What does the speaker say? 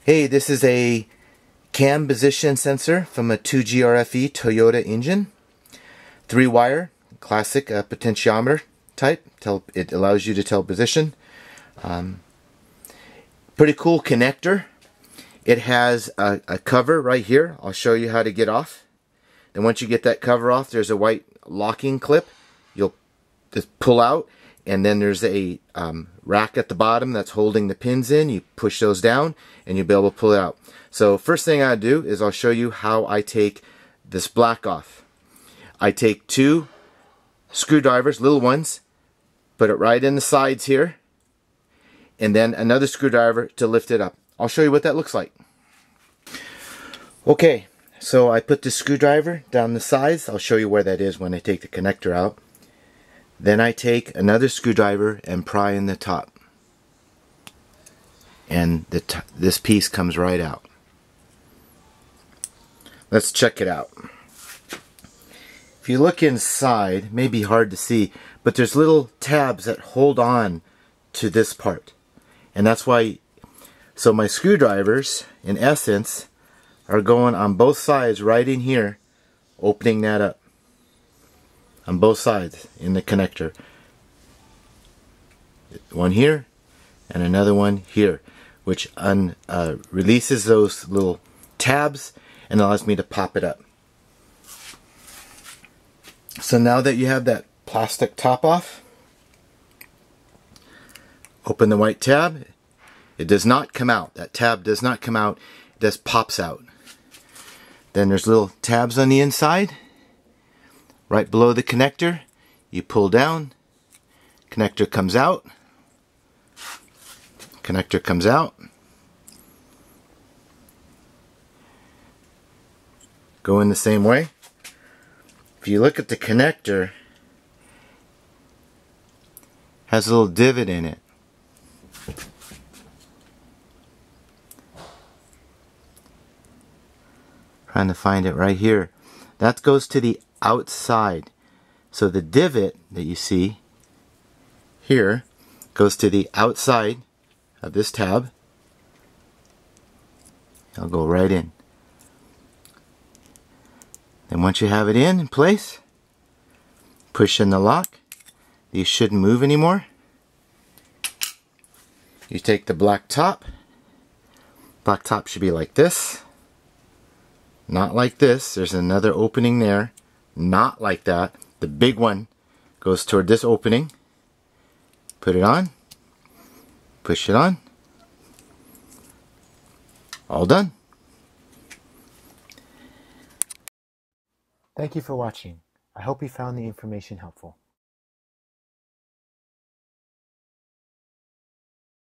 Hey, this is a cam position sensor from a 2GR-FE Toyota engine. 3-wire, classic potentiometer type. It allows you to tell position. Pretty cool connector. It has a cover right here. I'll show you how to get off. Then once you get that cover off, there's a white locking clip. You'll just pull out, and then there's a rack at the bottom that's holding the pins in. You push those down and you'll be able to pull it out. So first thing I do is I'll show you how I take this black off. I take 2 screwdrivers, little ones, put it right in the sides here, and then another screwdriver to lift it up. I'll show you what that looks like. Okay, so I put the screwdriver down the sides. I'll show you where that is when I take the connector out. Then I take another screwdriver and pry in the top. And this piece comes right out. Let's check it out. If you look inside, it may be hard to see, but there's little tabs that hold on to this part. And that's why, so my screwdrivers, in essence, are going on both sides right in here, opening that up. On both sides in the connector. One here and another one here, which releases those little tabs and allows me to pop it up. So now that you have that plastic top off, open the white tab. It does not come out. That tab does not come out. It just pops out. Then there's little tabs on the inside. Right below the connector, you pull down, connector comes out, connector comes out. Go in the same way. If you look at the connector, it has a little divot in it. Trying to find it right here. That goes to the outside. So the divot that you see here goes to the outside of this tab. It'll go right in. Then once you have it in place, push in the lock. These shouldn't move anymore. You take the black top. Black top should be like this. Not like this. There's another opening there. Not like that. The big one goes toward this opening. Put it on. Push it on. All done. Thank you for watching. I hope you found the information helpful.